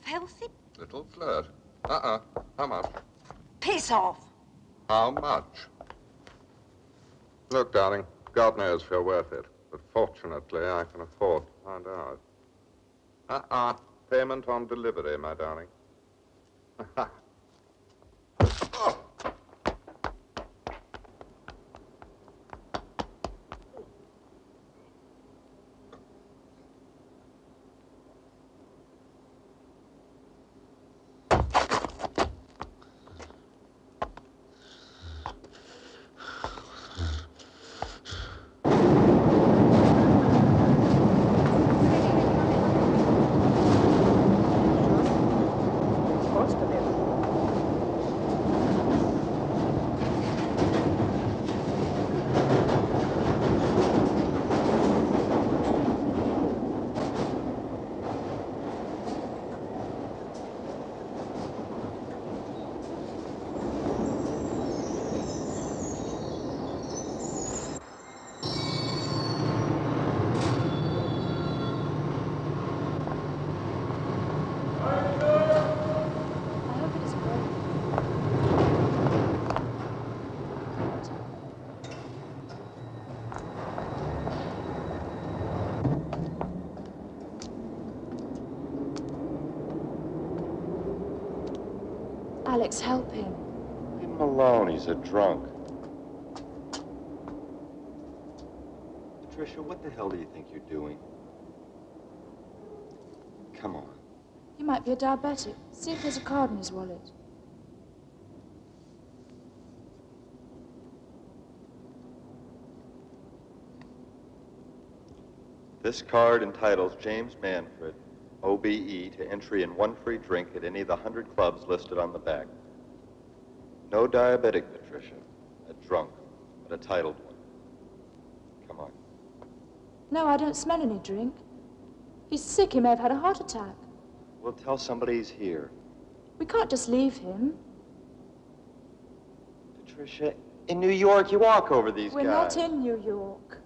Filthy. Little flirt. How much? Piss off. How much? Look, darling, God knows if you're worth it, but fortunately I can afford to find out. Payment on delivery, my darling. Alex, help him. Leave him alone. He's a drunk. Patricia, what the hell do you think you're doing? Come on. He might be a diabetic. See if there's a card in his wallet. This card entitles James Manfred, OBE, to entry in one free drink at any of the 100 clubs listed on the back. No diabetic, Patricia. A drunk, but a titled one. Come on. No, I don't smell any drink. He's sick. He may have had a heart attack. We'll tell somebody he's here. We can't just leave him. Patricia, in New York, you walk over these We're guys. not in New York.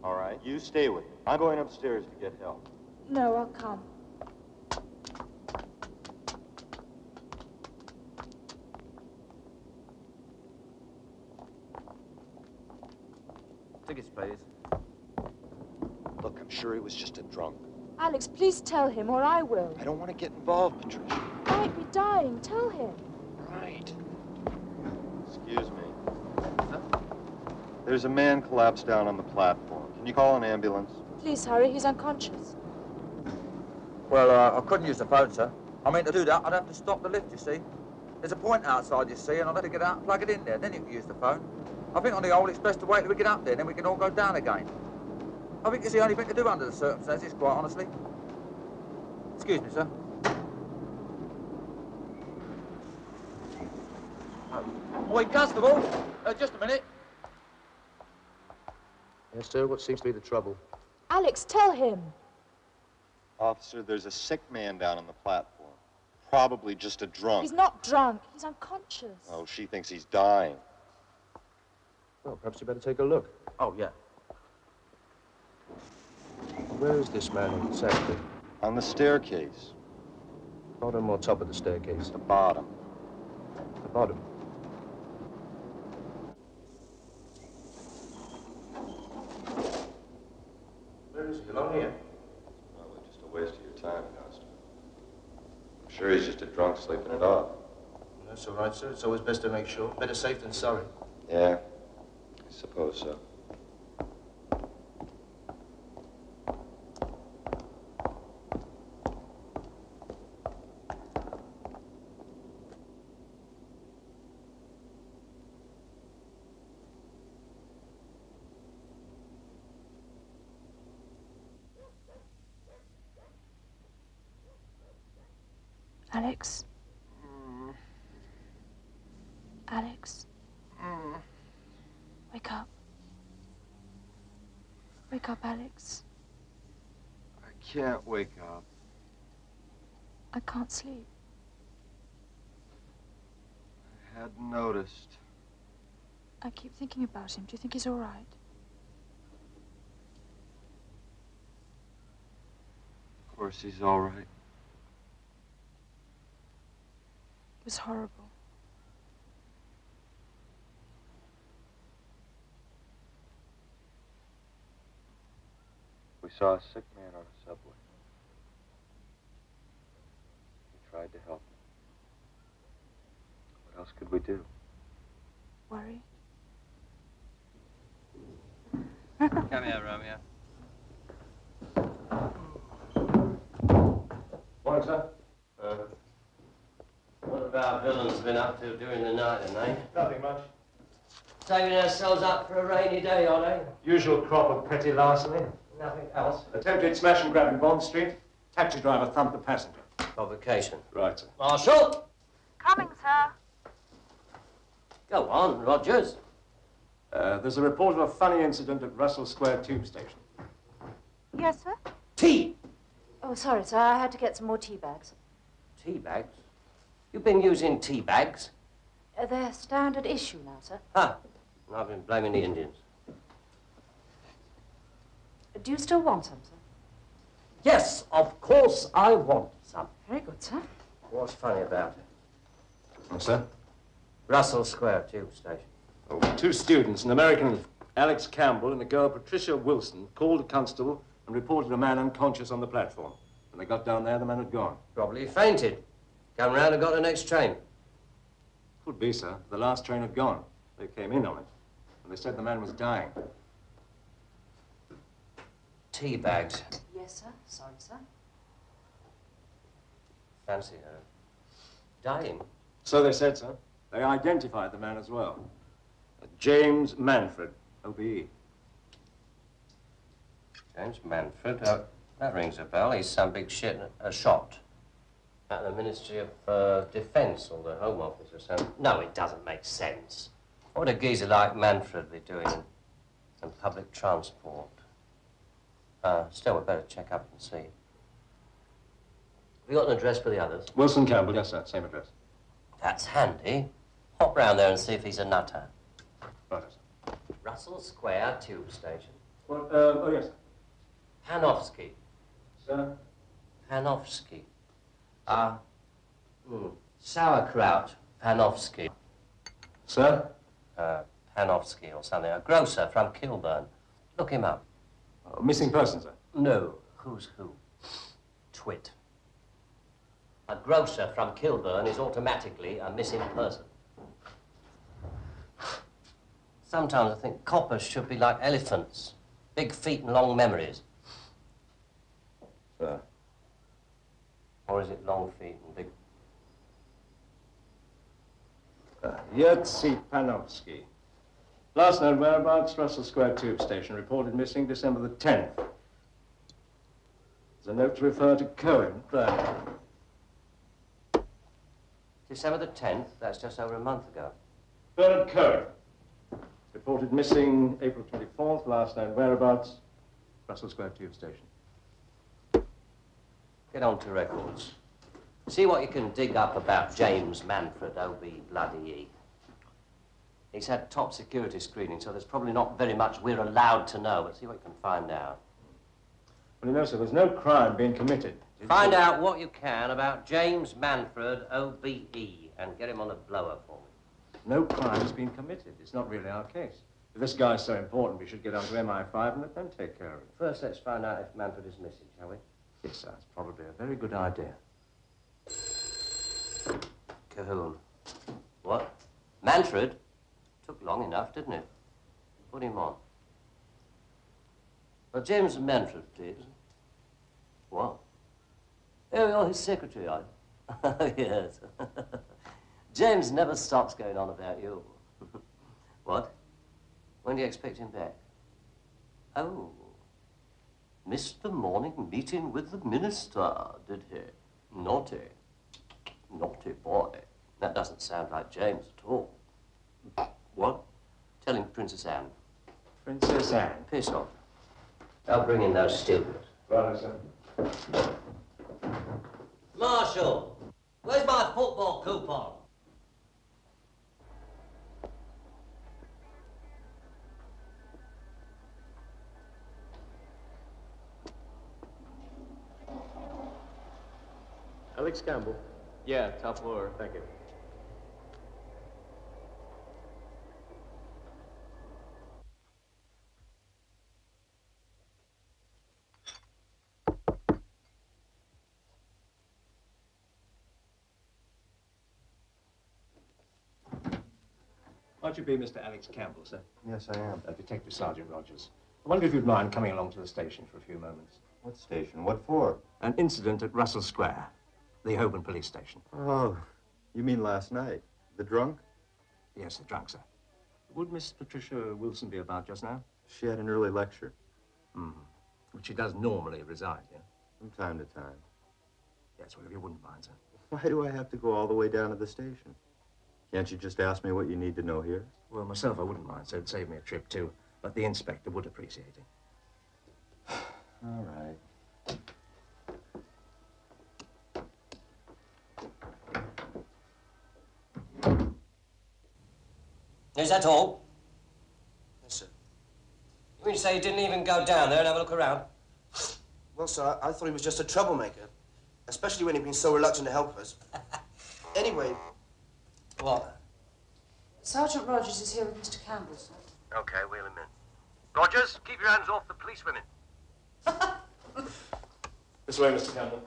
All right, you stay with him. I'm going upstairs to get help. No, I'll come. Tickets, please. Look, I'm sure he was just a drunk. Alex, please tell him, or I will. I don't want to get involved, Patricia. He might be dying. Tell him. Right. Excuse me. Huh? There's a man collapsed down on the platform. Can you call an ambulance? Please hurry. He's unconscious. Well, I couldn't use the phone, sir. I mean, to do that, I'd have to stop the lift, you see. There's a point outside, you see, and I'd have to get out and plug it in there. Then you can use the phone. I think on the whole, it's best to wait till we get up there, then we can all go down again. I think it's the only thing to do under the circumstances, quite honestly. Excuse me, sir. Wait, Constable, just a minute. Yes, sir, what seems to be the trouble? Alex, tell him. Officer, there's a sick man down on the platform. Probably just a drunk. He's not drunk. He's unconscious. Oh, she thinks he's dying. Well, perhaps you better take a look. Oh, yeah. Where is this man exactly? On the staircase. Bottom or top of the staircase? The bottom. The bottom. Where is he? Along here? Probably just a waste of your time, Augusta. I'm sure he's just a drunk sleeping it off. That's all right, sir. It's always best to make sure. Better safe than sorry. Yeah, I suppose so. Alex? Alex? Wake up. Wake up, Alex. I can't wake up. I can't sleep. I hadn't noticed. I keep thinking about him. Do you think he's all right? Of course he's all right. It was horrible. We saw a sick man on a subway. We tried to help him. What else could we do? Worry? Come here, Romeo. Morning, sir. What have our villains been up to during the night, eh? Nothing much. Saving ourselves up for a rainy day, are they? Usual crop of petty larceny. Nothing else. Attempted smash and grab in Bond Street. Taxi driver thumped the passenger. Provocation. Right, sir. Marshal! Coming, sir. Go on, Rogers. There's a report of a funny incident at Russell Square Tube Station. Yes, sir. Tea! Oh, sorry, sir. I had to get some more tea bags. Tea bags? You've been using tea bags? They're standard issue now, sir. Huh. I've been blaming the Indians. Do you still want some, sir? Yes, of course I want some. Very good, sir. What's funny about it? Oh, sir? Russell Square Tube Station. Oh, two students, an American, Alex Campbell, and a girl, Patricia Wilson, called a constable and reported a man unconscious on the platform. When they got down there, the man had gone. Probably fainted. Come round and got the next train. Could be, sir. The last train had gone. They came in on it, and they said the man was dying. Tea bags. Yes, sir. Sorry, sir. Fancy her. Dying? So they said, sir. They identified the man as well. James Manfred, OBE. James Manfred? That rings a bell. He's some big shit, a shot. At the Ministry of Defence or the Home Office or something. No, it doesn't make sense. What would a geezer like Manfred be doing in public transport? Still, we'd better check up and see. Have you got an address for the others? Wilson Campbell, yes, sir. Same address. That's handy. Hop round there and see if he's a nutter. Right, sir. Russell Square Tube Station. Well, oh, yes, sir. Panofsky. Sir? Panofsky. Sauerkraut. Panofsky. Sir? Panofsky or something. A grocer from Kilburn. Look him up. Missing person, sir? No. Who's who? Twit. A grocer from Kilburn is automatically a missing person. Sometimes I think coppers should be like elephants. Big feet and long memories. Sir? Or is it long feet and big... Yurtsi Panofsky. Last known whereabouts, Russell Square Tube Station. Reported missing December the 10th. There's a note to refer to Cohen. There. December the 10th? That's just over a month ago. Bernard Cohen. Reported missing April 24th. Last known whereabouts, Russell Square Tube Station. Get on to records. See what you can dig up about James Manfred, O.B. Bloody E. He's had top security screening, so there's probably not very much we're allowed to know, but see what you can find out. Well, you know, sir, there's no crime being committed. Find out what you can about James Manfred, OBE, and get him on a blower for me. No crime's been committed. It's not really our case. If this guy's so important, we should get on to MI5 and let them take care of it. First, let's find out if Manfred is missing, shall we? Yes, sir. It's probably a very good idea. Cahoon. What? Manfred? Took long enough, didn't it? Put him on. Well, James Manfred, please. What? Oh, you're his secretary, are you? Yes. James never stops going on about you. What? When do you expect him back? Oh. Missed the morning meeting with the minister, did he? Naughty. Naughty boy. That doesn't sound like James at all. What? Tell him Princess Anne. Princess Anne? Piss off. I'll bring in those students. Right, sir. Marshal, where's my football coupon? Alex Campbell? Yeah, top floor. Thank you. Might you be Mr. Alex Campbell, sir? Yes, I am. Detective Sergeant Rogers. I wonder if you'd mind coming along to the station for a few moments. What station? What for? An incident at Russell Square, the Holborn police station. Oh, you mean last night? The drunk? Yes, the drunk, sir. Would Miss Patricia Wilson be about just now? She had an early lecture. Which she does normally reside, yeah? From time to time. Yes, well, if you wouldn't mind, sir. Why do I have to go all the way down to the station? Can't you just ask me what you need to know here? Well, myself, I wouldn't mind, so it'd save me a trip, too. But the inspector would appreciate it. All right. Is that all? Yes, sir. You mean to say you didn't even go down there and have a look around? Well, sir, I thought he was just a troublemaker, especially when he'd been so reluctant to help us. Anyway... What? Sergeant Rogers is here with Mr. Campbell, sir. Okay, wheel him in. Rogers, keep your hands off the policewomen. This way, Mr. Campbell.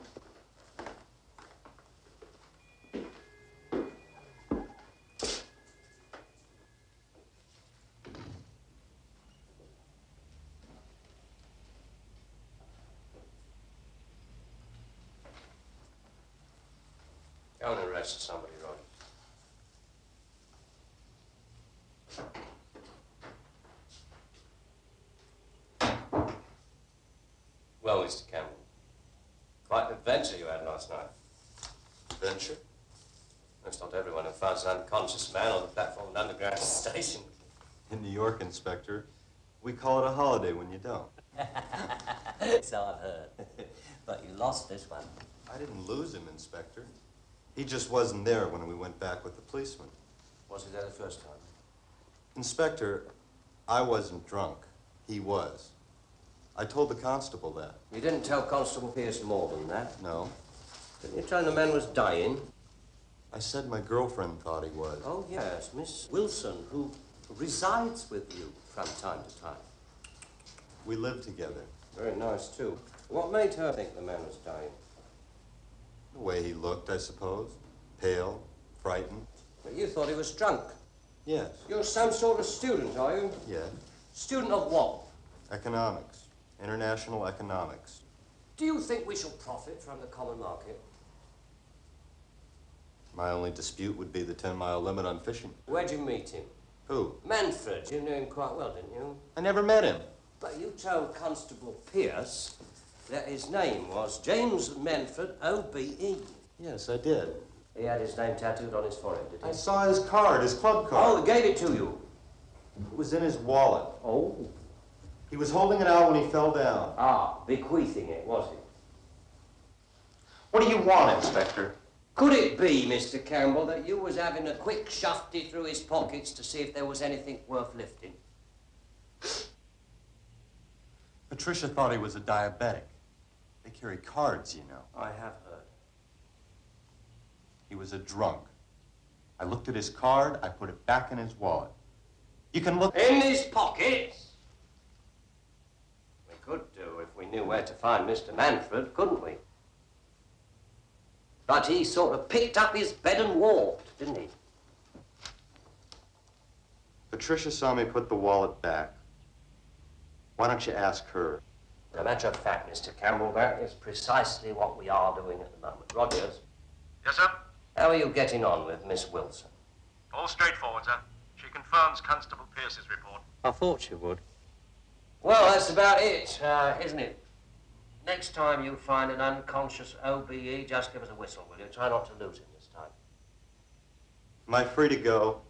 Go and arrest somebody, Rogers. Well, Mr. Campbell, quite an adventure you had last night. Adventure? That's not everyone who finds an unconscious man on the platform of an underground station. In New York, Inspector, we call it a holiday when you don't. So I've heard. But you lost this one. I didn't lose him, Inspector. He just wasn't there when we went back with the policeman. Was he there the first time? Inspector, I wasn't drunk. He was. I told the constable that. You didn't tell Constable Pierce more than that. No. Didn't you tell him the man was dying? I said my girlfriend thought he was. Oh, yes, Miss Wilson, who resides with you from time to time. We lived together. Very nice, too. What made her think the man was dying? The way he looked, I suppose. Pale, frightened. But you thought he was drunk. Yes. You're some sort of student, are you? Yes. Student of what? Economics. International economics. Do you think we shall profit from the common market? My only dispute would be the 10-mile limit on fishing. Where'd you meet him? Who? Manfred. You knew him quite well, didn't you? I never met him. But you told Constable Pierce that his name was James Manfred, OBE. Yes, I did. He had his name tattooed on his forehead, did he? I saw his card, his club Oh, card. he gave it to you. It was in his wallet. Oh. He was holding it out when he fell down. Ah, bequeathing it, was he? What do you want, Inspector? Could it be, Mr. Campbell, that you was having a quick shufty through his pockets to see if there was anything worth lifting? Patricia thought he was a diabetic. They carry cards, you know. I have heard. He was a drunk. I looked at his card, I put it back in his wallet. You can look... In his pockets? We could do if we knew where to find Mr. Manfred, couldn't we? But he sort of picked up his bed and walked, didn't he? Patricia saw me put the wallet back. Why don't you ask her? As a matter of fact, Mr. Campbell, that is precisely what we are doing at the moment. Rogers. Yes, sir? How are you getting on with Miss Wilson? All straightforward, sir. She confirms Constable Pierce's report. I thought you would. Well, that's about it, isn't it? Next time you find an unconscious OBE, just give us a whistle, will you? Try not to lose him this time. Am I free to go?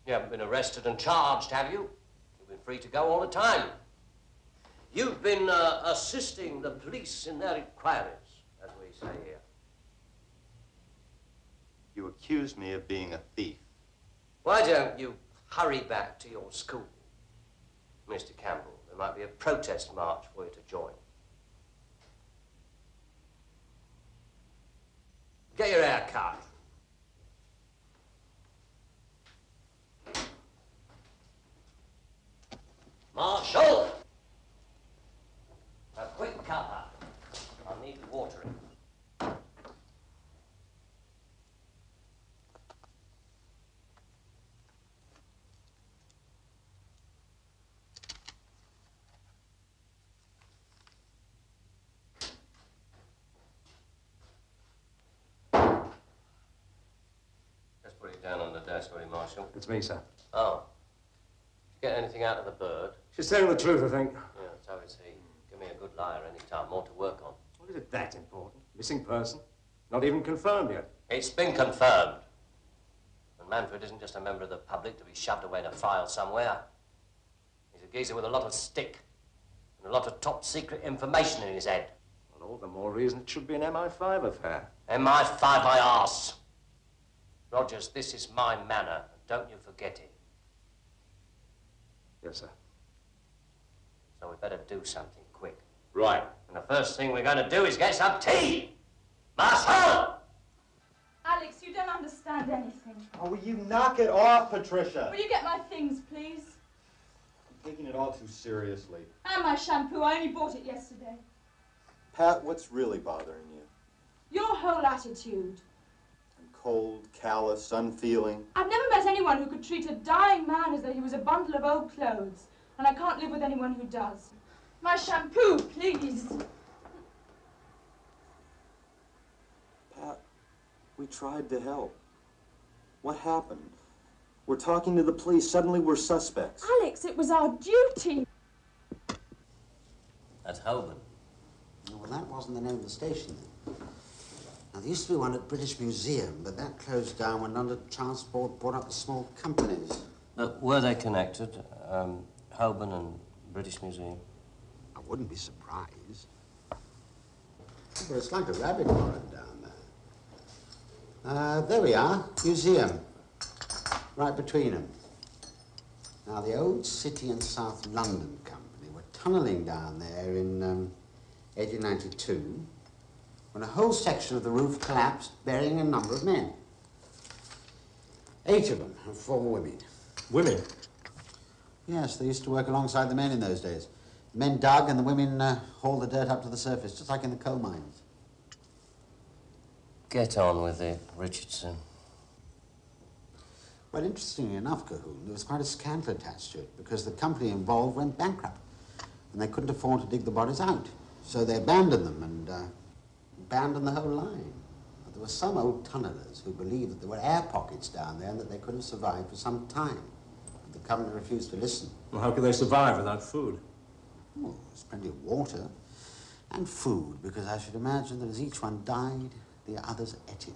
You haven't been arrested and charged, have you? You've been free to go all the time. You've been assisting the police in their inquiries, as we say here. You accused me of being a thief. Why don't you hurry back to your school, Mr. Campbell? There might be a protest march for you to join. Get your hair cut. Marshal! A quick cuppa. I'll need watering. Just put it down on the desk, will you, Marshal? It's me, sir. Oh. Did you get anything out of the bird? She's telling the truth, I think. Yeah, so is he. Give me a good liar any time. More to work on. What is it that important? Missing person? Not even confirmed yet. It's been confirmed. And Manfred isn't just a member of the public to be shoved away in a file somewhere. He's a geezer with a lot of stick and a lot of top-secret information in his head. Well, all the more reason it should be an MI5 affair. MI5 my arse. Rogers, this is my manor. Don't you forget it. Yes, sir. So we better do something quick. Right. And the first thing we're going to do is get some tea. Marshal! Alex, you don't understand anything. Oh, will you knock it off, Patricia? Will you get my things, please? I'm taking it all too seriously. And my shampoo. I only bought it yesterday. Pat, what's really bothering you? Your whole attitude. I'm cold, callous, unfeeling. I've never met anyone who could treat a dying man as though he was a bundle of old clothes. And I can't live with anyone who does. My shampoo, please. Pat, we tried to help. What happened? We're talking to the police. Suddenly we're suspects. Alex, it was our duty. That's Holborn. Well, that wasn't the name of the station then. Now, there used to be one at British Museum, but that closed down when London Transport bought up the small companies. Were they connected? Holborn and British Museum? I wouldn't be surprised. But it's like a rabbit warren down there. There we are, museum. Right between them. Now, the old City and South London Company were tunnelling down there in 1892 when a whole section of the roof collapsed, burying a number of men. 8 of them, and 4 women. Women? Yes, they used to work alongside the men in those days. The men dug and the women hauled the dirt up to the surface, just like in the coal mines. Get on with it, Richardson. Well, interestingly enough, Cahoon, there was quite a scandal attached to it because the company involved went bankrupt and they couldn't afford to dig the bodies out. So they abandoned them and abandoned the whole line. But there were some old tunnellers who believed that there were air pockets down there and that they could have survived for some time. But the company refused to listen. Well, how could they survive without food? Well, there's plenty of water and food, because I should imagine that as each one died, the others ate him.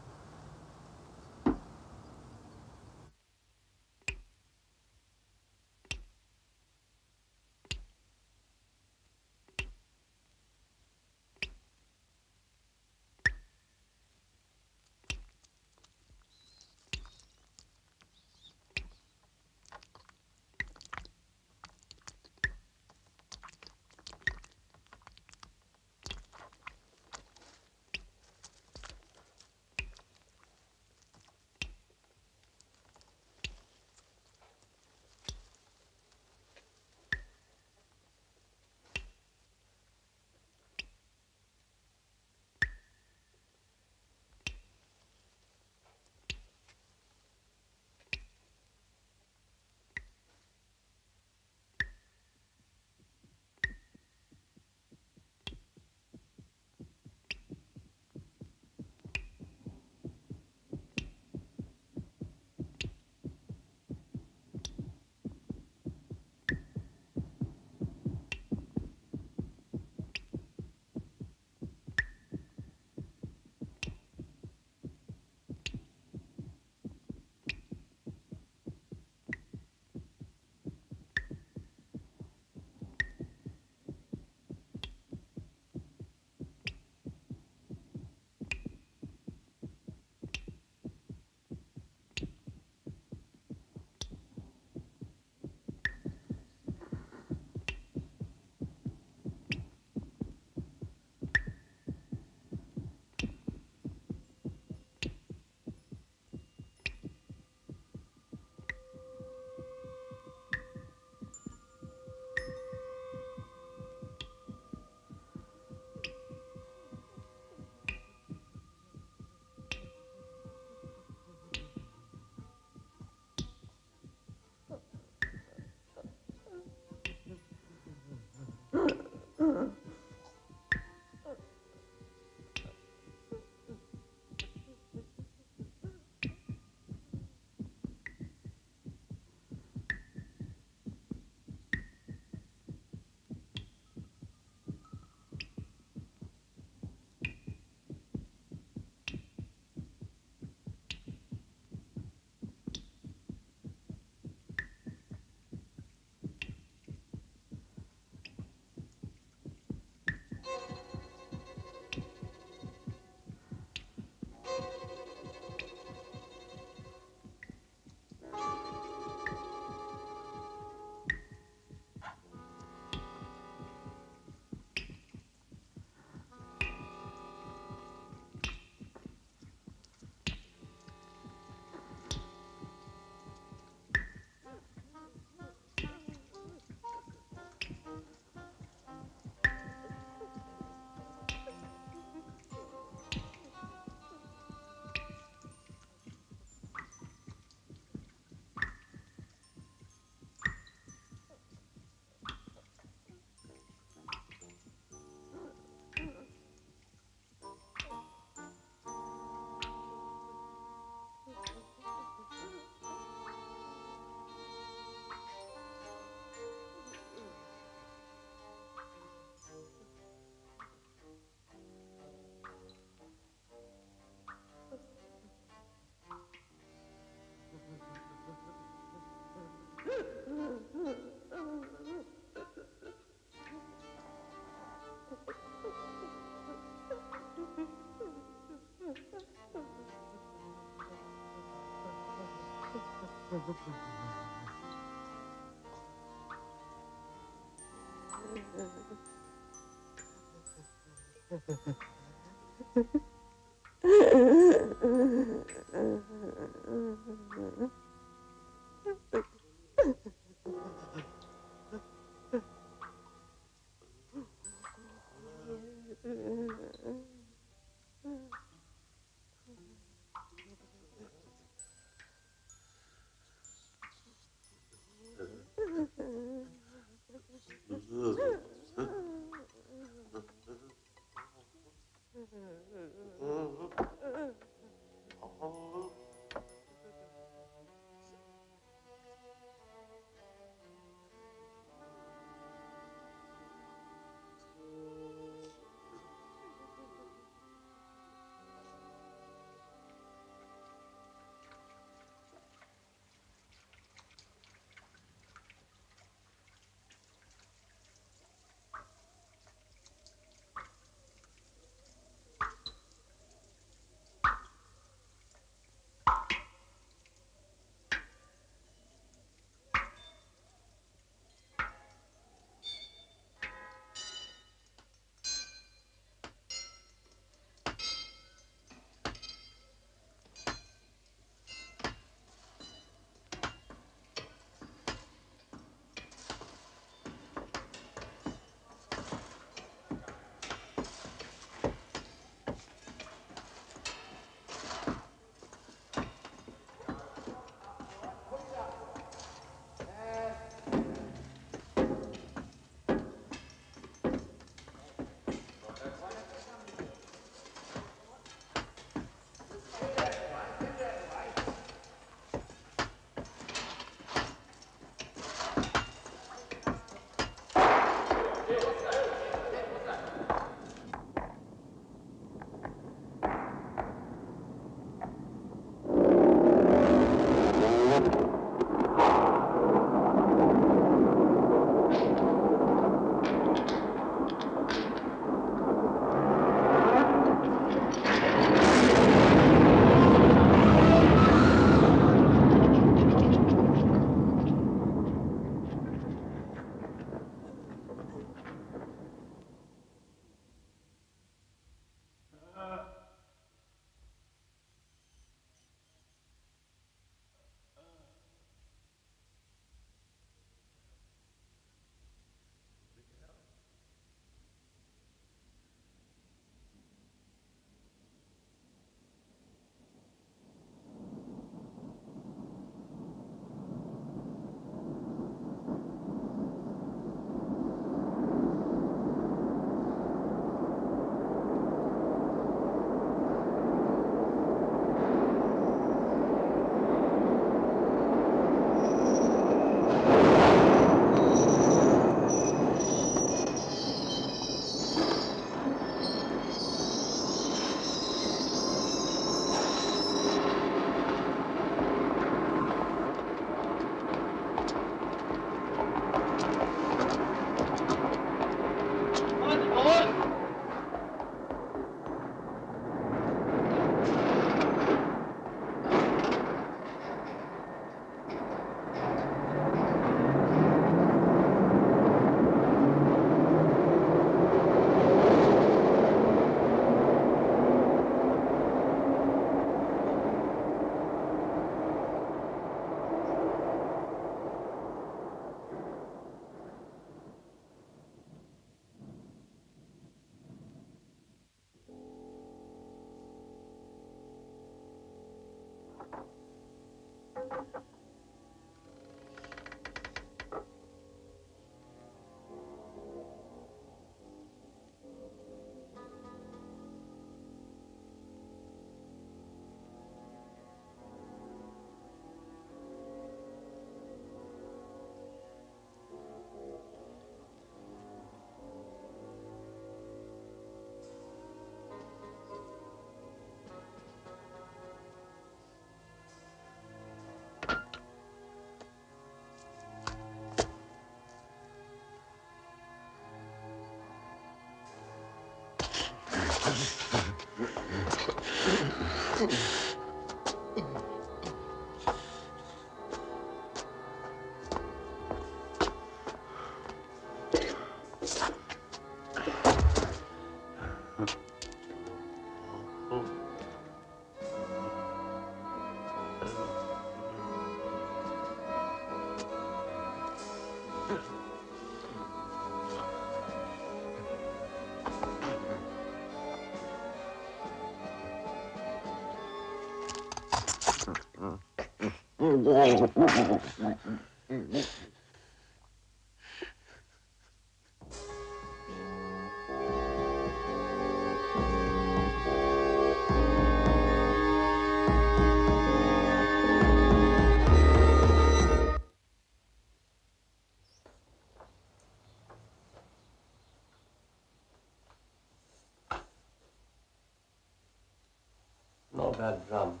Not a bad drum.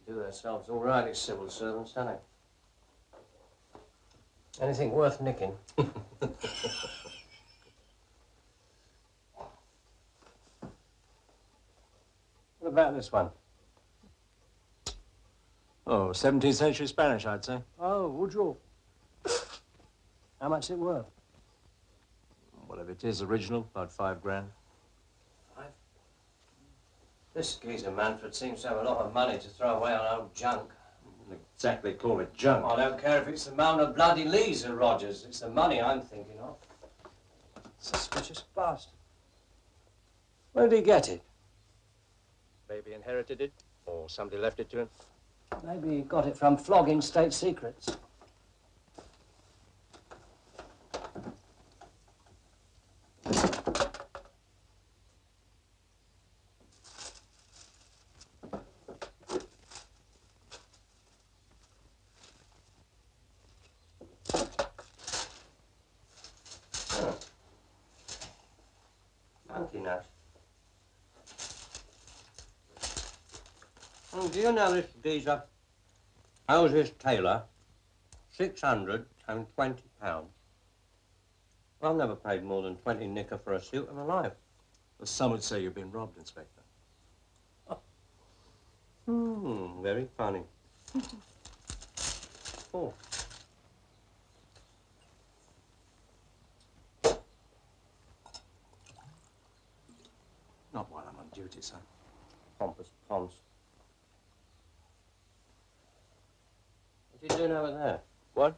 Do themselves all right as civil servants, don't they? Anything worth nicking? What about this one? Oh, 17th century Spanish, I'd say. Oh, would you? How much is it worth? Whatever it is, original, about $5 grand. This geezer Manfred seems to have a lot of money to throw away on old junk. Wouldn't exactly call it junk. I don't care if it's the amount of bloody Lees, Rogers. It's the money I'm thinking of. Suspicious bastard. Where did he get it? Maybe inherited it, or somebody left it to him. Maybe he got it from flogging state secrets. Monkey nut. Oh, do you know this geezer owes his tailor £620? I've never paid more than 20 knicker for a suit in my life. Well, some would say you've been robbed, Inspector. Very funny. Oh. Not while I'm on duty, son. Pompous Ponce. What are you doing over there? What?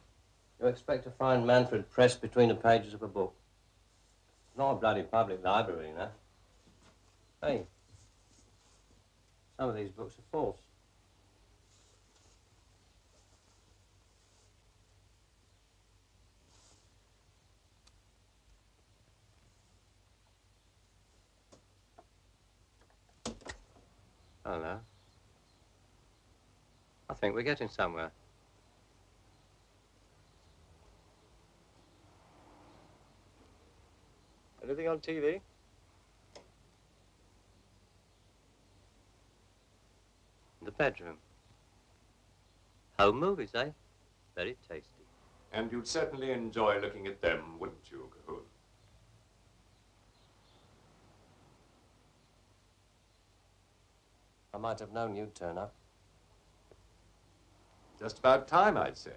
You expect to find Manfred pressed between the pages of a book. It's not a bloody public library, you know. Hey, some of these books are false. I don't know. I think we're getting somewhere. Anything on TV? The bedroom. Home movies, eh? Very tasty. And you'd certainly enjoy looking at them, wouldn't you, Cahoon? I might have known you'd turn up. Just about time, I'd say.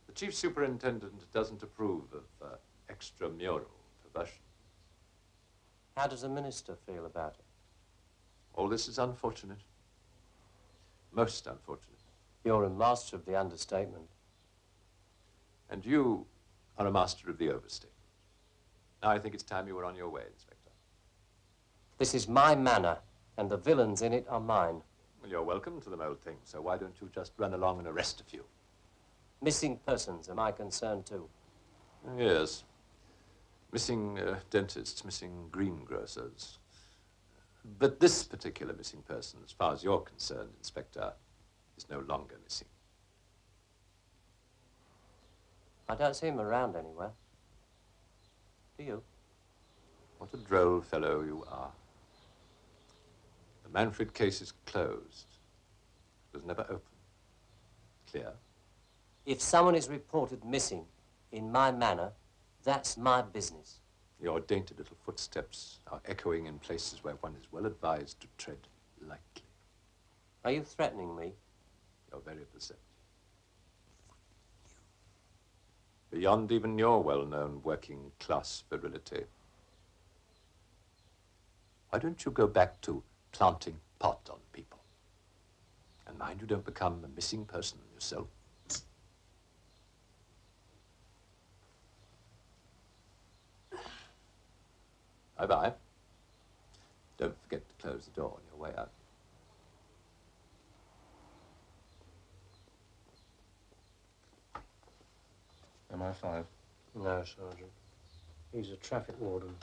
The chief superintendent doesn't approve of extramural perversion. How does the minister feel about it? All this is unfortunate. Most unfortunate. You're a master of the understatement. And you are a master of the overstatement. Now I think it's time you were on your way, Inspector. This is my manor, and the villains in it are mine. Well, you're welcome to them, old thing, so why don't you just run along and arrest a few? Missing persons are my concern, too. Yes. Missing dentists, missing greengrocers. But this particular missing person, as far as you're concerned, Inspector, is no longer missing. I don't see him around anywhere. Do you? What a droll fellow you are. The Manfred case is closed. It was never opened. Clear? If someone is reported missing in my manor, that's my business. Your dainty little footsteps are echoing in places where one is well advised to tread lightly. Are you threatening me? You're very perceptive. Beyond even your well-known working-class virility. Why don't you go back to planting pot on people? And mind you don't become a missing person yourself. Bye-bye. Don't forget to close the door on your way out. MI5? No, Sergeant. He's a traffic warden.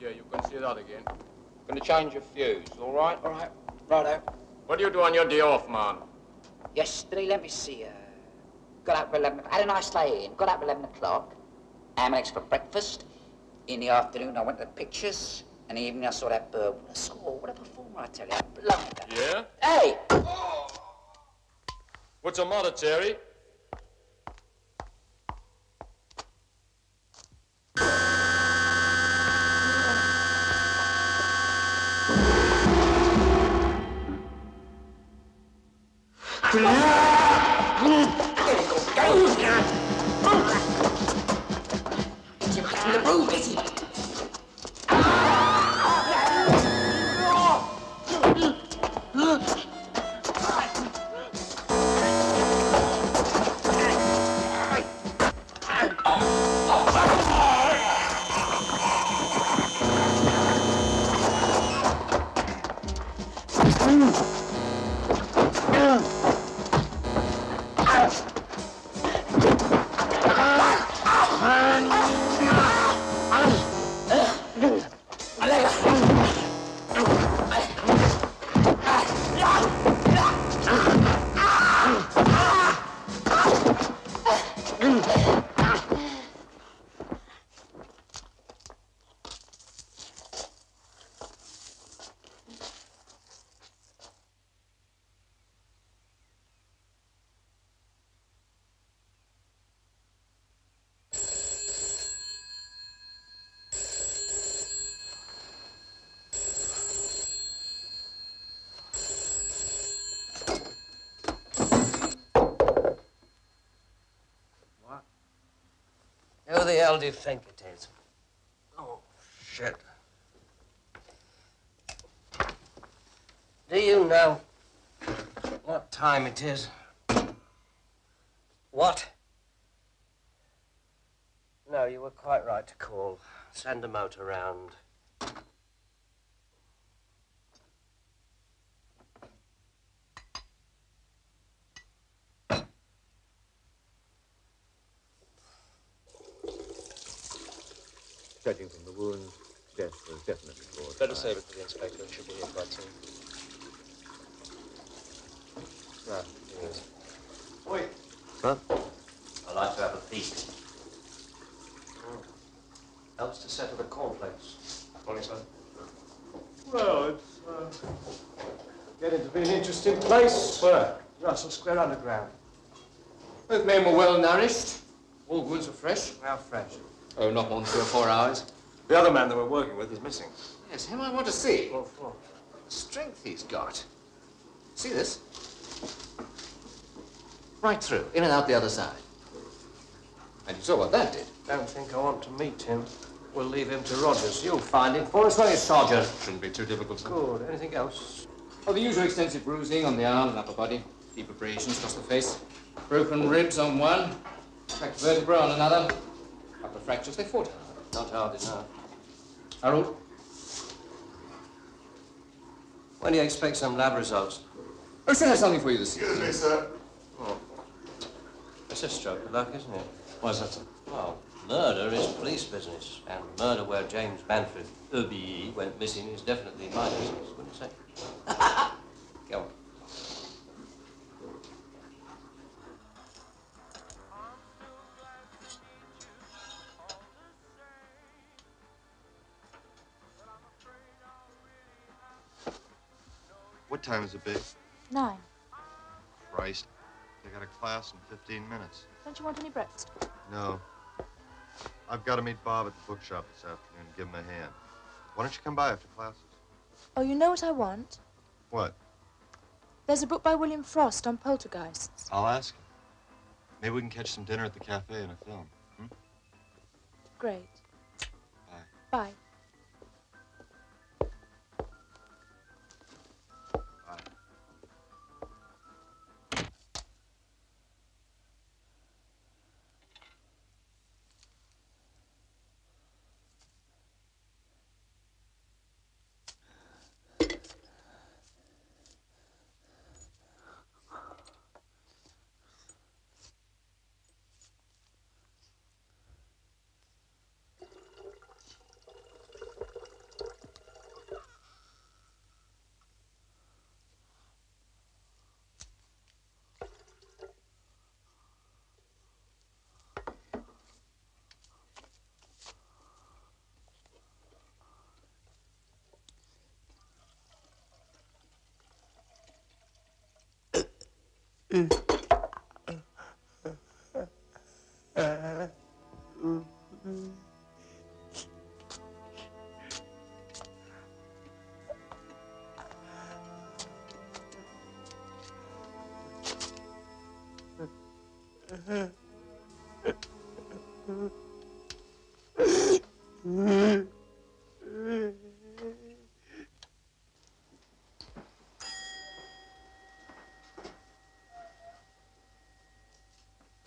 Yeah, you can see that again. Gonna change your fuse, all right? All right, righto. What do you do on your day off, man? Yesterday, let me see, got up at 11 o'clock, had a nice lay in, got up at 11 o'clock, ham and eggs for breakfast. In the afternoon, I went to the pictures, and in the evening, I saw that bird. What a score, what a performer, I tell you. Blimey. Yeah? Hey! What's the matter, Terry? The roof, is he? Who the hell do you think it is? Oh, shit. Do you know what time it is? What? No, you were quite right to call. Send a motor round. Judging from the wounds, death was definitely caused. Better save it for the inspector. It should be here quite soon. Right, here it is. Wait. Huh? I'd like to have a peek. Helps to settle the cornflakes. Morning, sir. Well, it's getting to be an interesting place. Where? Russell Square Underground. Both men were well nourished. All wounds were fresh. How fresh? Oh, not more than 3 or 4 hours. The other man that we're working with is missing. Yes, him I want to see. What for? The strength he's got. See this? Right through, in and out the other side. And you saw what that did. Don't think I want to meet him. We'll leave him to Rogers. You'll find him for us, won't you, Sergeant? Shouldn't be too difficult, sir. Good. Anything else? Oh, the usual extensive bruising on the arm and upper body. Deep abrasions across the face. Broken ribs on one. Cracked vertebra on another. Couple of fractures. They fought hard. Not hard enough. Harold? When do you expect some lab results? I still have something for you this evening. Excuse me, sir. Oh. It's a stroke of luck, isn't it? Why's that, sir? Well, murder is police business, and murder where James Manfred, OBE, went missing is definitely my business, wouldn't you say? Go on. What time is it, babe? 9. Christ. I got a class in 15 minutes. Don't you want any breakfast? No. I've got to meet Bob at the bookshop this afternoon and give him a hand. Why don't you come by after classes? Oh, you know what I want? What? There's a book by William Frost on poltergeists. I'll ask him. Maybe we can catch some dinner at the cafe and a film. Hmm? Great. Bye. Bye. Can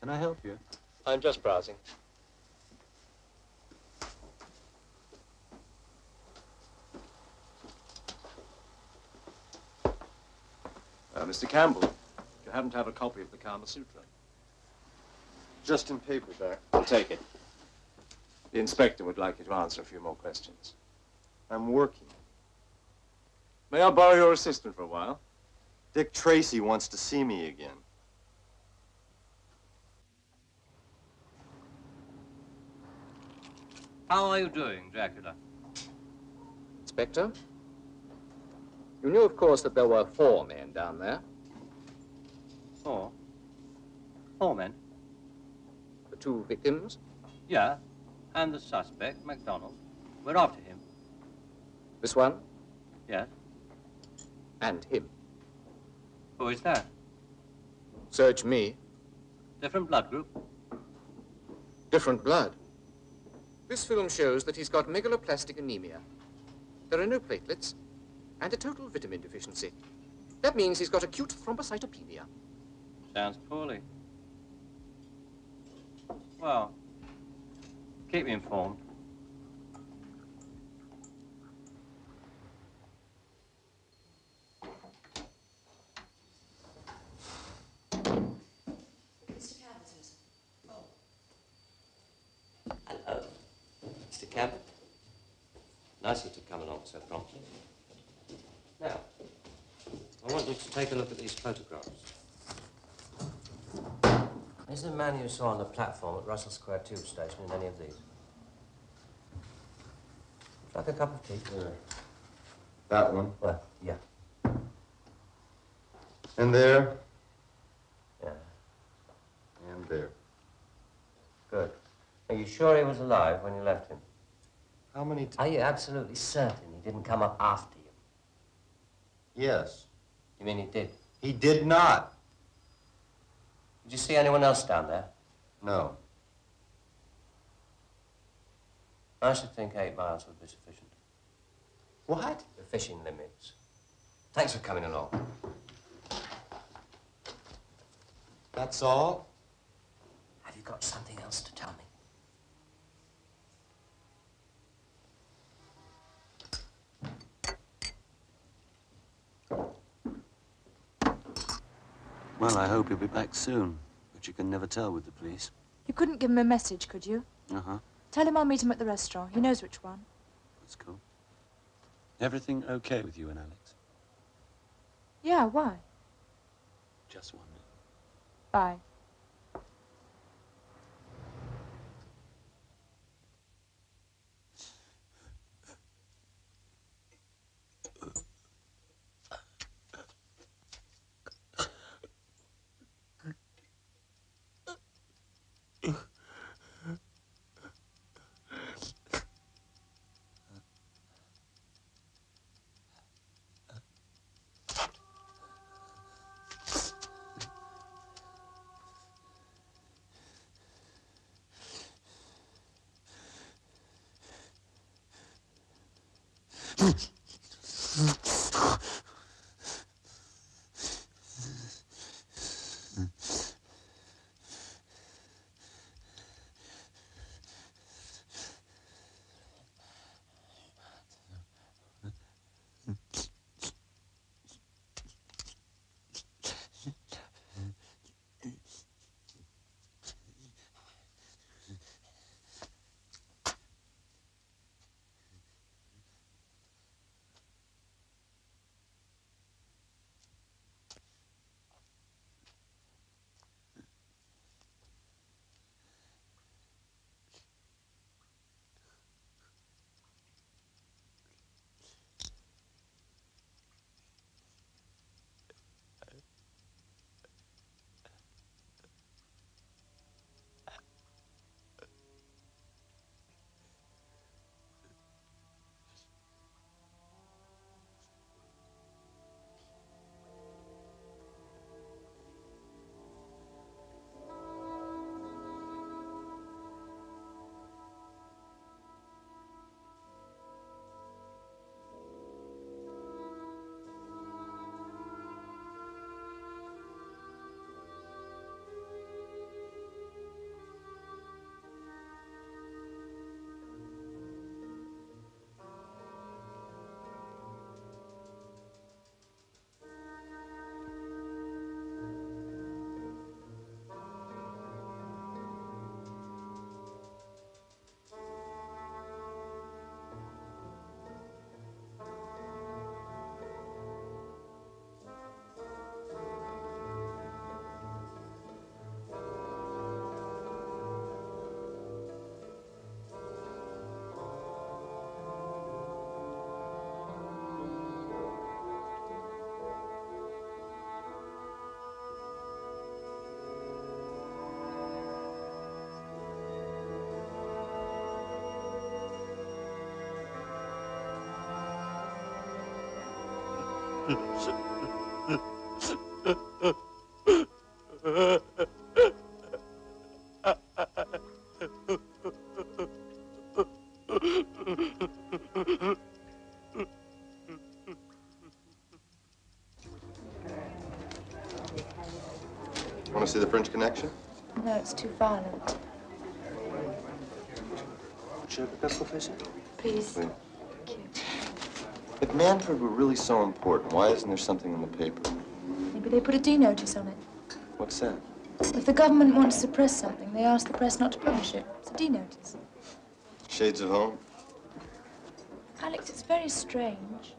I help you? I'm just browsing. Mr. Campbell, do you happen to have a copy of the Kama Sutra? Just in paperback. I'll take it. The inspector would like you to answer a few more questions. I'm working. May I borrow your assistant for a while? Dick Tracy wants to see me again. How are you doing, Dracula? Inspector? You knew, of course, that there were 4 men down there. 4? 4 men? The 2 victims? Yeah, and the suspect, MacDonald. We're after him. This one? Yes. And him. Who is that? Search me. Different blood group? Different blood. This film shows that he's got megaloplastic anemia. There are no platelets and a total vitamin deficiency. That means he's got acute thrombocytopenia. Sounds poorly. Well, keep me informed. Mr. Campbell's. Oh. Hello, Mr. Campbell. Nice of you to come along so promptly. Now, I want you to take a look at these photographs. Is the man you saw on the platform at Russell Square Tube Station in any of these? Would you like a cup of tea? That one. Well, yeah. And there. Yeah. And there. Good. Are you sure he was alive when you left him? How many times? Are you absolutely certain he didn't come up after you? Yes. You mean he did? He did not. Did you see anyone else down there? No. I should think 8 miles would be sufficient. What? The fishing limits. Thanks for coming along. That's all? Have you got something else to tell me? Well, I hope he'll be back soon, but you can never tell with the police. You couldn't give him a message, could you? Uh-huh. Tell him I'll meet him at the restaurant. He knows which one. That's cool. Everything okay with you and Alex? Yeah, why? Just wondered. Bye. Want to see the French Connection? No, it's too violent. Professor? Please. Wait. If Manfred were really so important, why isn't there something in the paper? Maybe they put a D notice on it. What's that? If the government wants to suppress something, they ask the press not to publish it. It's a D notice. Shades of Home? Alex, it's very strange.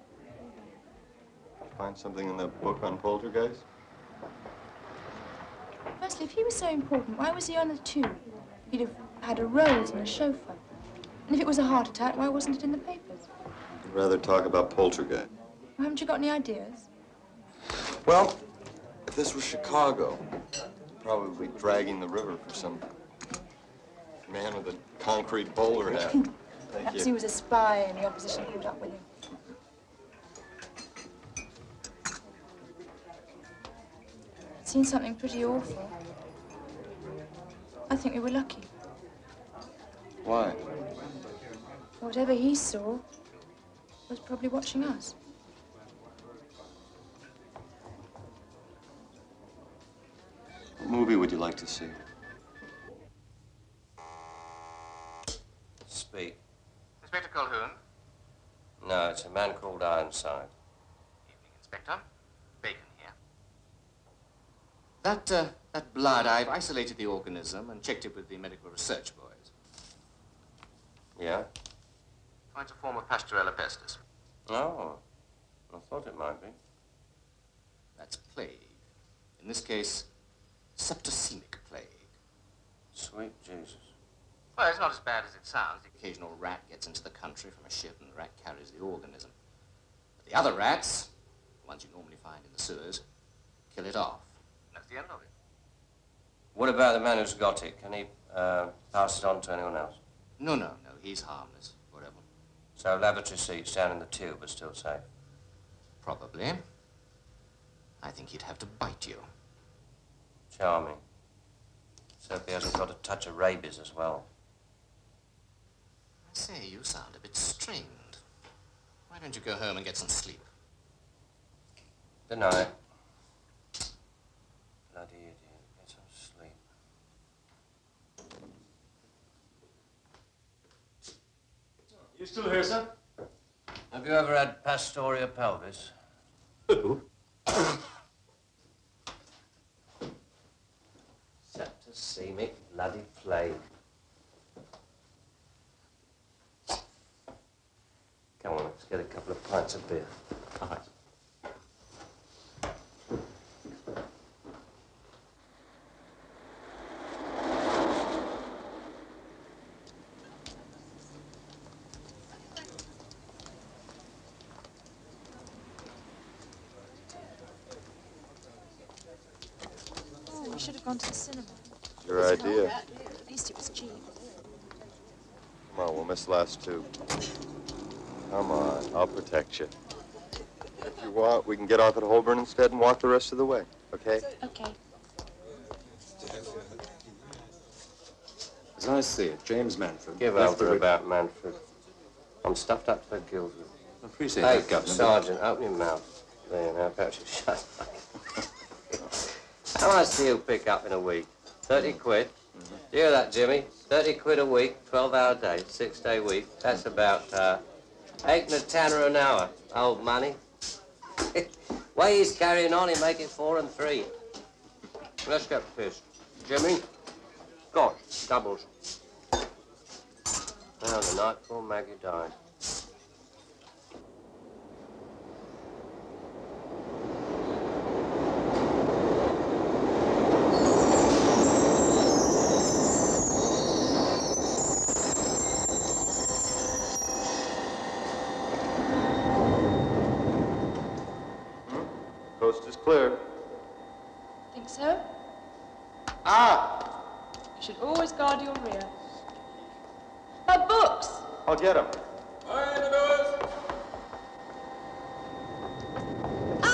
Find something in that book on poltergeist? Firstly, if he was so important, why was he on the tube? He'd have had a rose and a chauffeur. And if it was a heart attack, why wasn't it in the papers? I'd rather talk about poltergeist. Well, haven't you got any ideas? Well, if this was Chicago, probably dragging the river for some man with a concrete bowler hat. Thank Perhaps you. he was a spy and the opposition caught up with him. I'd seen something pretty awful. I think we were lucky. Why? Whatever he saw was probably watching us. What movie would you like to see? Speak. Inspector Colquhoun. No, it's a man called Ironside. Evening, Inspector. Bacon here. That blood, I've isolated the organism and checked it with the medical research boys. Yeah? Finds a form of Pasteurella pestis. Oh, I thought it might be. That's plague. In this case, septicemic plague. Sweet Jesus. Well, it's not as bad as it sounds. The occasional rat gets into the country from a ship and the rat carries the organism. But the other rats, the ones you normally find in the sewers, kill it off. That's the end of it. What about the man who's got it? Can he pass it on to anyone else? No, he's harmless. Whatever. So lavatory seats down in the tube are still safe? Probably. I think he'd have to bite you. Charming. So if he hasn't got a touch of rabies as well. I say, you sound a bit strained. Why don't you go home and get some sleep? Good night. Bloody idiot. Get some sleep. You still here, sir? Have you ever had Pastoria pelvis? Who? Septicemic bloody plague. Come on, let's get a couple of pints of beer. All right. Oh, we should have gone to the cinema. Your idea. At least it was cheap. Come on, we'll miss the last two. Come on, I'll protect you. If you want, we can get off at Holborn instead and walk the rest of the way, okay? Okay. As I see it, James Manfred. Give over about Manfred. I'm stuffed up to the gills with I appreciate Hey, that, Governor. Sergeant, open your mouth. There, now, perhaps you shut up. How much do you pick up in a week? 30 quid? Do you hear that, Jimmy? 30 quid a week, 12-hour day, 6-day week. That's about 8 and a tanner an hour. Old money. Way he's carrying on, he'll make it 4 and 3. Let's get pissed. Jimmy? Gosh, doubles. Now, the night before Maggie died. Coast is clear. Think so? Ah! You should always guard your rear. My books! I'll get him. Ah!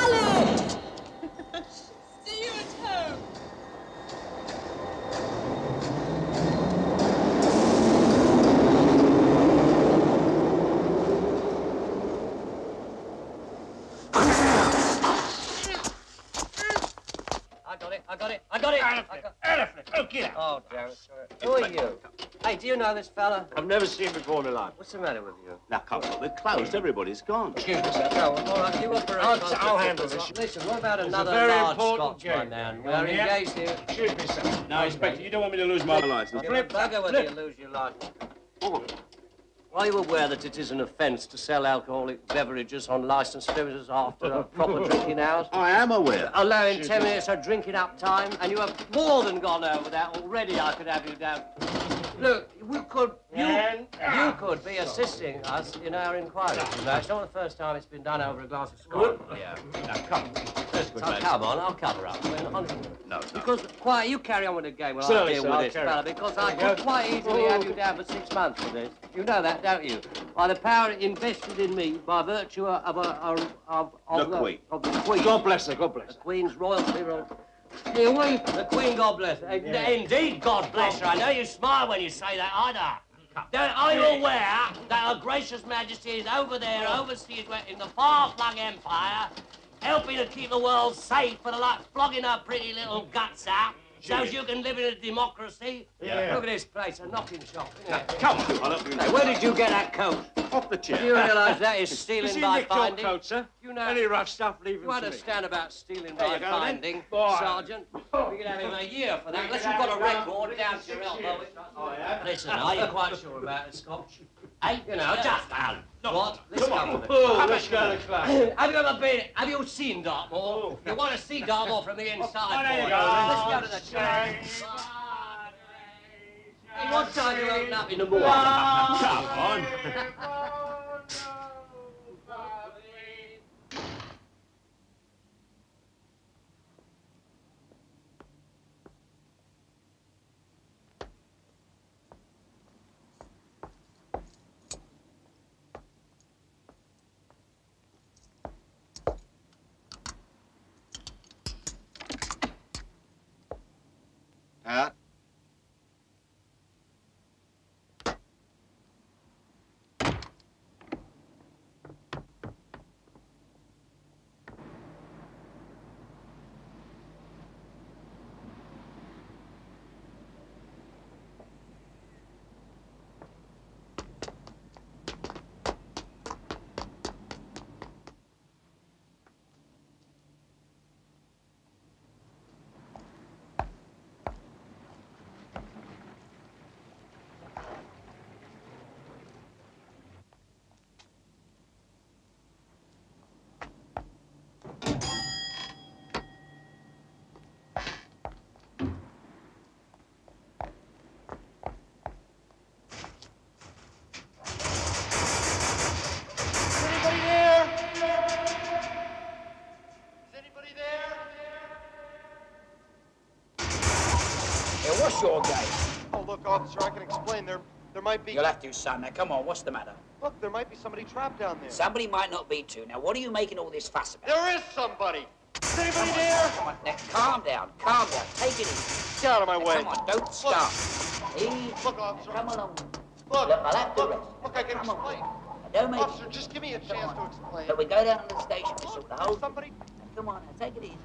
got it. Elephant. Oh, get out. Oh, damn it. Who are you? Hey, do you know this fella? I've never seen him before in my life. What's the matter with you? Now, come on. We're closed. Everybody's gone. Excuse me, sir. No, all right, you up for I'll handle this. Listen, what about It's another a very large important Scotch, my game. man? You We're hear? engaged here. Excuse me, sir. No, Inspector, you don't want me to lose my license. You're a bugger whether you lose your license. Are you aware that it is an offence to sell alcoholic beverages on licensed premises after a proper drinking hours? I am aware. Allowing 10 minutes of drinking up time, and you have more than gone over that already. I could have you down. Look, you could be assisting us in our inquiry. You know, it's not the first time it's been done over a glass of scotch. Yeah. Now, come. Come on, I'll cover up. No. Because, quiet, you carry on with the game while Certainly, I deal sir, with I'll this carry fella, on. because I could quite easily have you down for 6 months for this. You know that, don't you? By the power invested in me by virtue of The Queen. Of the Queen. God bless her, God bless her. The Queen's royalty. Here we, the Queen, God bless her. Indeed, God bless her. I know you smile when you say that, either. Are you aware that Her Gracious Majesty is over there, overseas, in the far-flung empire, helping to keep the world safe for the like flogging her pretty little guts out, so you can live in a democracy? Yeah. Look at this place, a knocking shop, isn't it? Come on, I'll help you. Hey, where did you get that coat? Off the chair. Do you realise that is stealing You by nicked your finding? coat, sir. You know, Any rough stuff, leave you it to me. understand about stealing There by you go, then. finding, Boy. Sergeant? We could have him a year for that, unless you've got a record down to your elbow. Listen, are you quite sure about the Scotch? Hey, you know, just what? Let's come with it. Oh, let's go to class. Have you seen Dartmoor? You want to see Dartmoor from the inside, there you boy. go. Let's go to the church. Hey, what time do you open up in the morning? Come on. Pat? What's your game? Oh, look, officer, I can explain. There might be... You'll have to, son. Now, come on, what's the matter? Look, there might be somebody trapped down there. Somebody might not be too. Now, what are you making all this fuss about? There is somebody! Is anybody there? Come on, now, calm down, take it easy. Get out of my way. Come on, don't stop. Easy. Look, officer. Come along. Look, I'll have to rest. look, I can explain. Now, don't make Officer, just give me a chance to explain. But we go down to the station to sort the whole thing. Somebody... Come on, now, take it easy.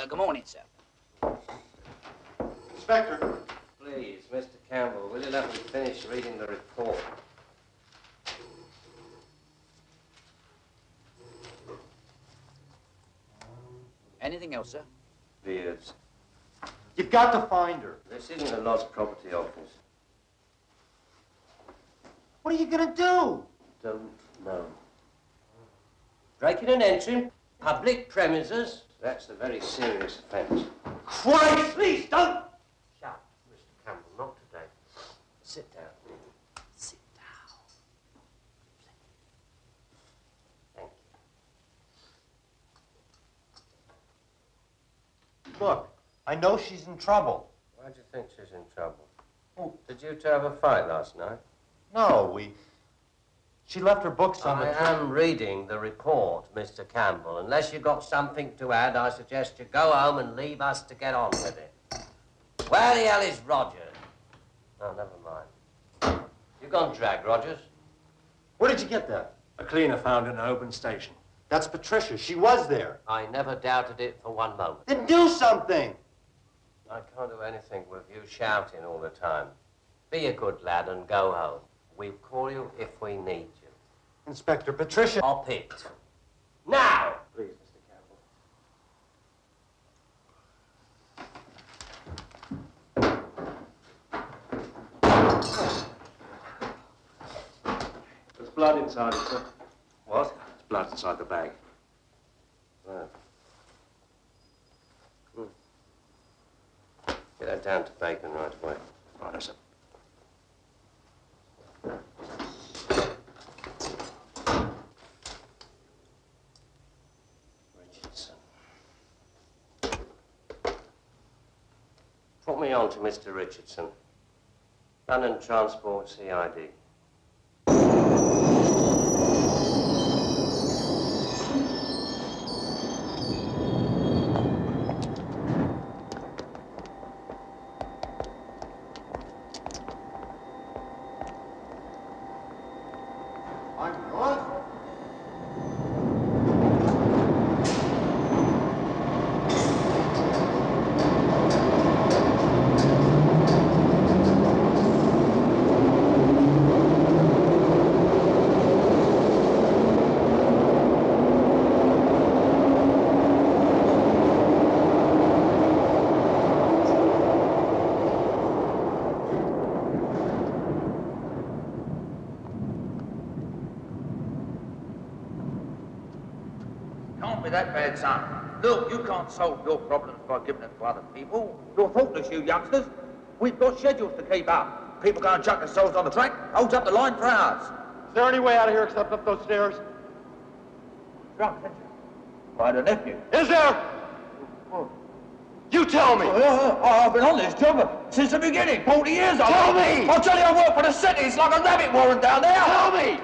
Good morning, sir. Inspector. Please, Mr. Campbell, will you let me finish reading the report? Anything else, sir? Beards. You've got to find her. This isn't a lost property office. What are you gonna do? Don't know. Breaking and entering public premises, that's a very serious offence. Christ! Please, don't! Shut up, Mr. Campbell, not today. Sit down. Sit down. Thank you. Look, I know she's in trouble. Why do you think she's in trouble? Oh. Did you two have a fight last night? No, she left her books on the... I am reading the report, Mr. Campbell. Unless you've got something to add, I suggest you go home and leave us to get on with it. Where the hell is Rogers? Oh, never mind. You gone drag, Rogers? Where did you get that? A cleaner found in an open station. That's Patricia. She was there. I never doubted it for one moment. Then do something! I can't do anything with you shouting all the time. Be a good lad and go home. We'll call you if we need you. Inspector, Patricia... Stop it. Now! Please, Mr. Campbell. There's blood inside it, sir. What? There's blood inside the bag. Right. Get that down to Bacon right away. Right, sir. Put me on to Mr. Richardson. London Transport CID. That bad, son. Look, you can't solve your problems by giving them to other people. You're thoughtless, you youngsters. We've got schedules to keep up. People go and chuck themselves on the track, holds up the line for hours. Is there any way out of here except up those stairs? Drunk, isn't you? By the nephew. Is there? What? You tell me! I've been on this job since the beginning, 40 years. Tell me! I'll tell you, I work for the city. It's like a rabbit warren down there. Tell me!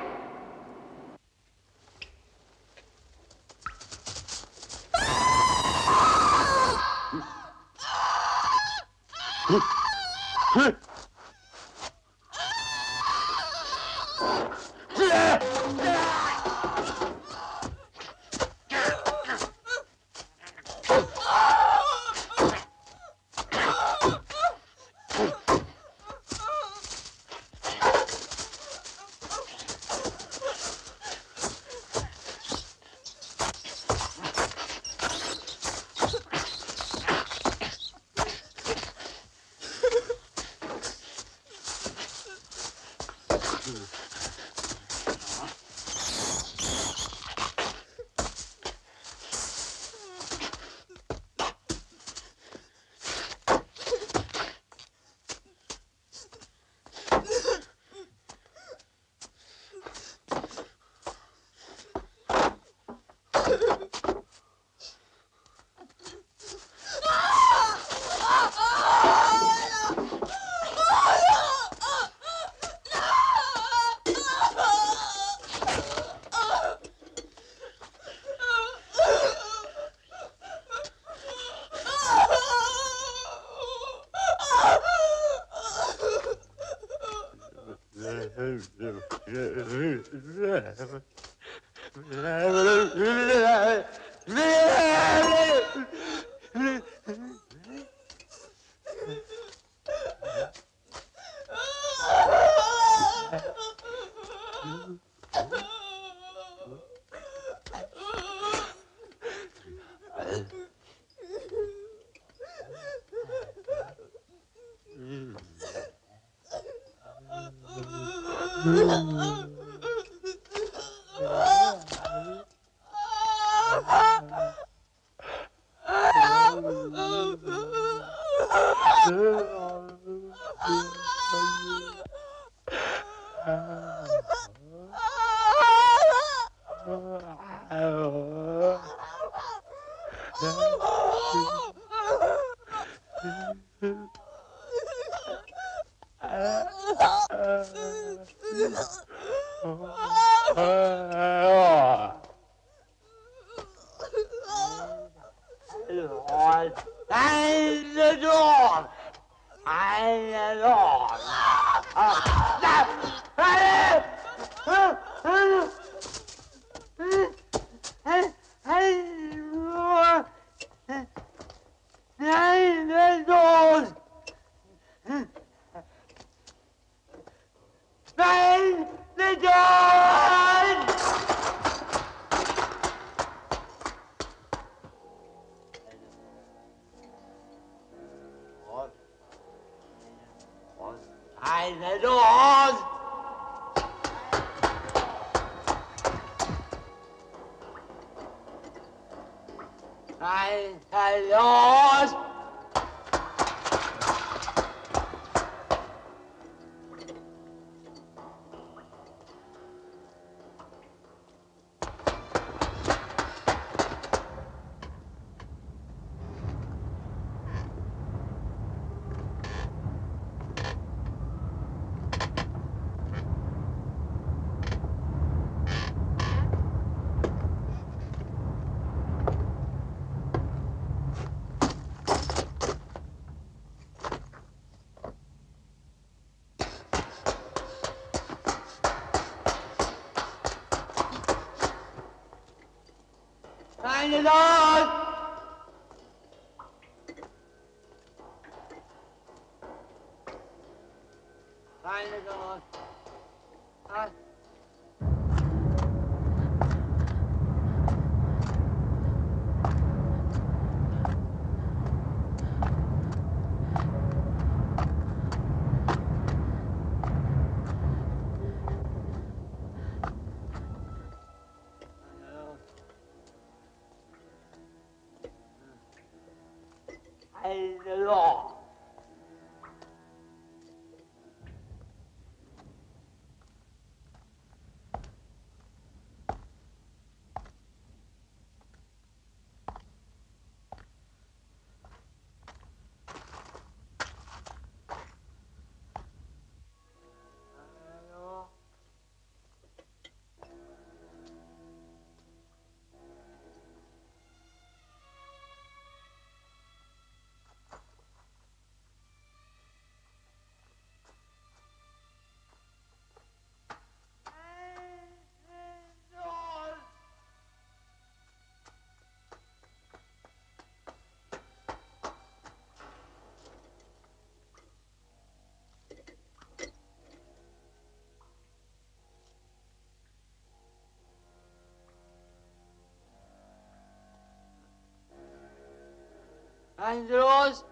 Andros.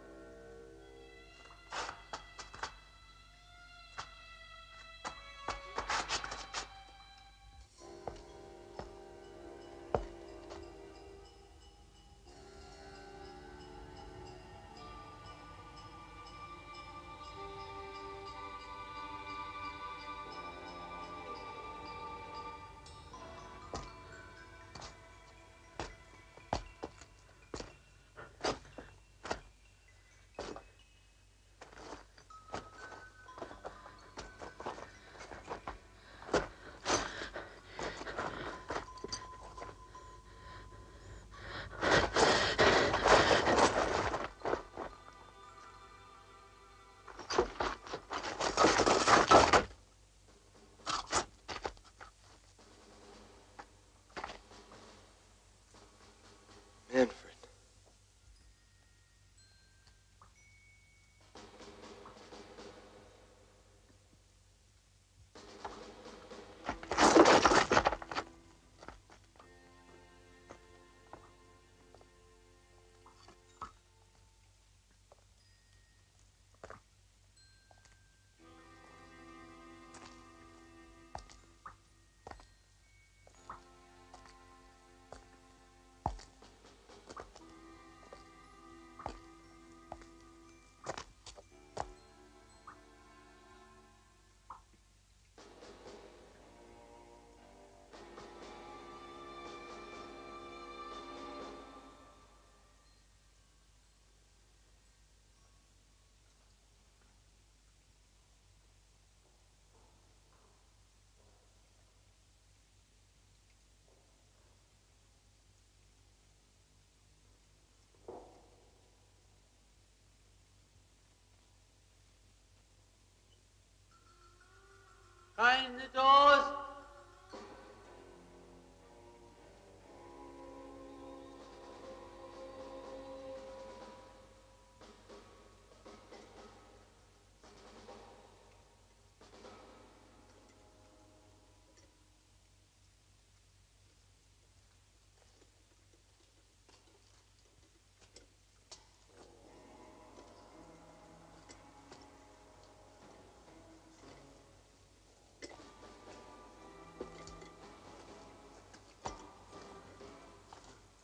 Behind the doors.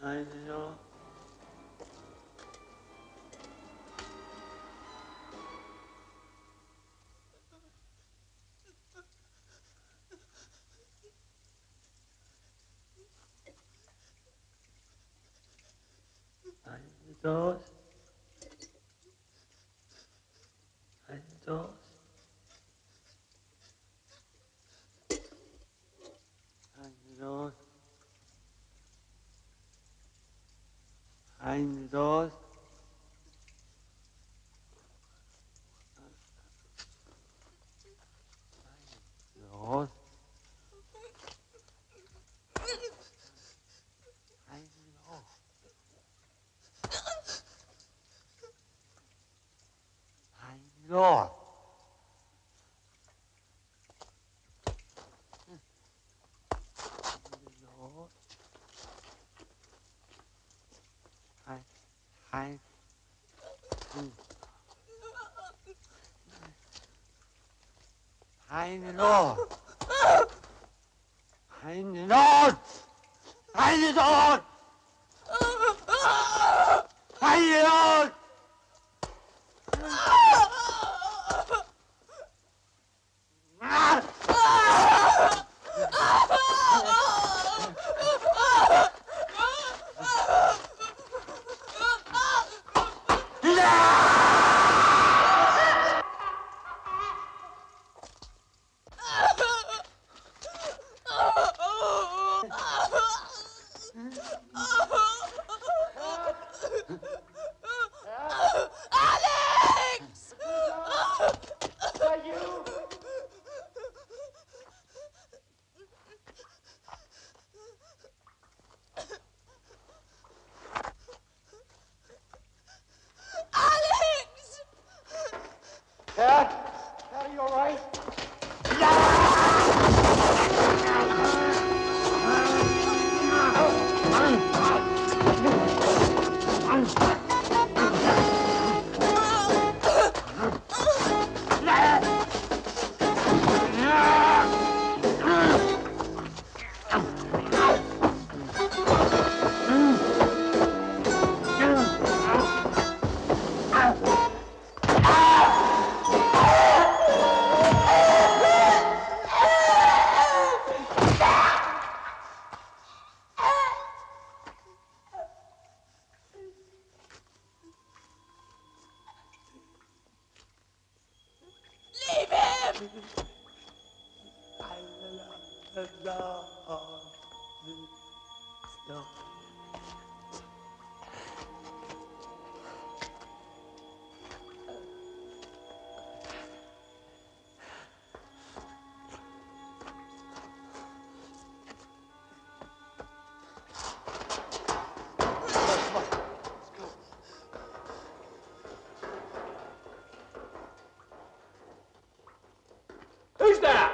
I know. Behind the doors. Behind the doors. Behind the doors. Behind the doors. Doors. Behind the doors. Behind the door. Behind the door. Behind the door. Behind the door. Behind the door. Alex! Are you? Alex! Cat? Cat, are you all right? Leave him! No. Who's there?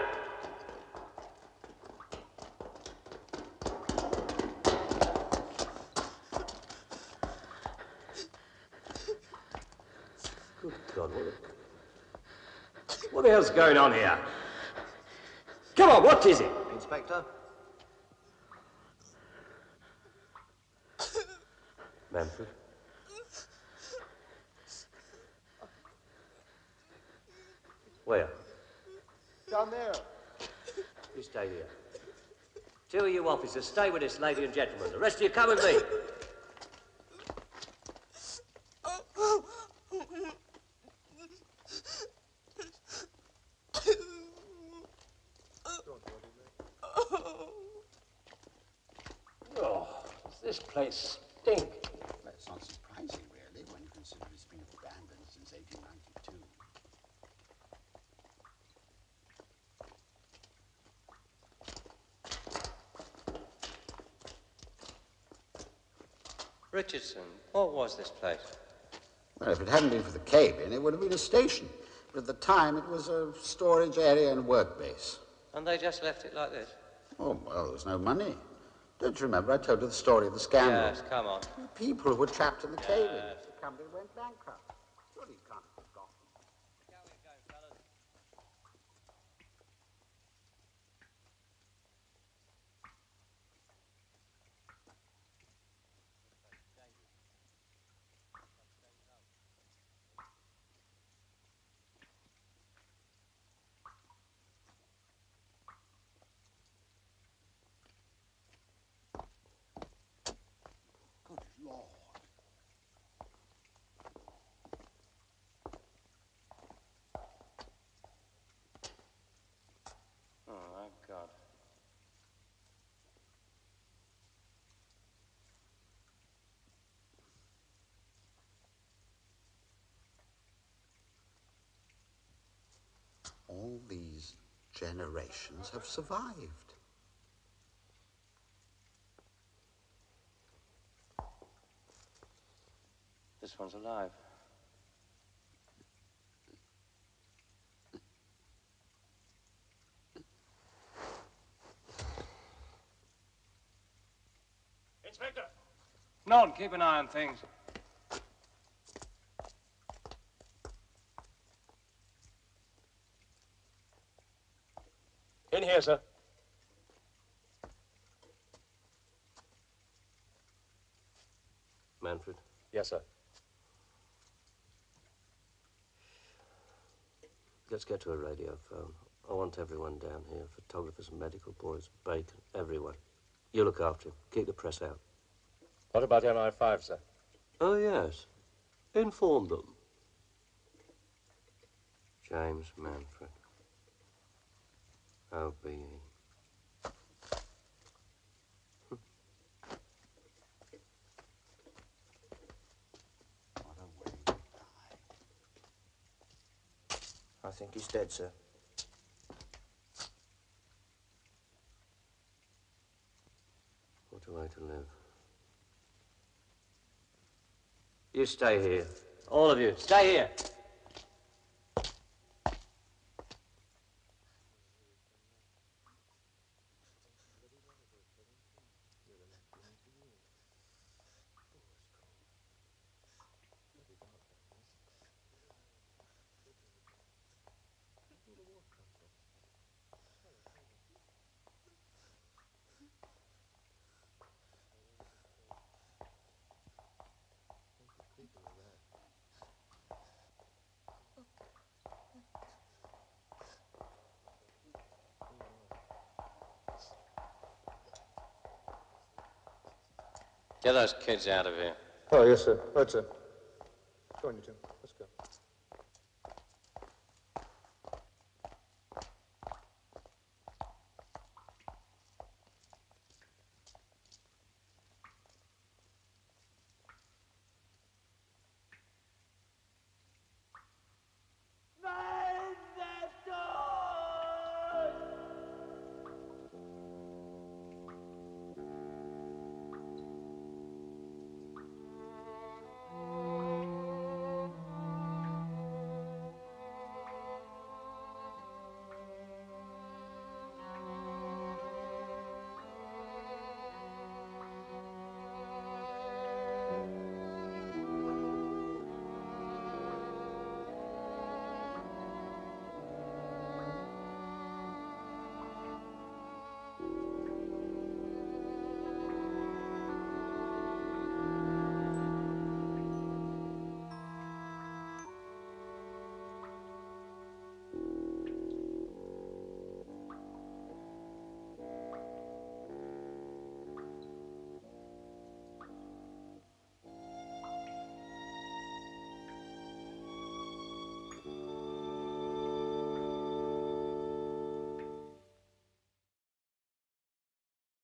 Good God, what the hell's going on here? Come on, what is it? Inspector? Manfred? Where? Down there. You stay here. Two of you officers, stay with this lady and gentleman. The rest of you come with me. Oh, does this place stink? Well, it's not surprising, really, when you consider it's been abandoned since 1892. Richardson, what was this place? Well, if it hadn't been for the cave-in, it would have been a station. But at the time, it was a storage area and work base. And they just left it like this? Oh, well, there was no money. Don't you remember I told you the story of the scandal? Yes, come on. The people who were trapped in the cave-in. The company went bankrupt. Surely you can't have forgotten. Oh, my God. All these generations have survived. This one's alive. Inspector! Nod, keep an eye on things. In here, sir. Manfred? Yes, sir. Let's get to a radio phone. I want everyone down here. Photographers, medical boys, Bacon, everyone. You look after him. Keep the press out. What about MI5, sir? Oh, yes. Inform them. James Manfred. OBE. I think he's dead, sir. What a way to live. You stay here. All of you, stay here. Get those kids out of here. Oh, yes, sir. Right, sir. Go on, you two.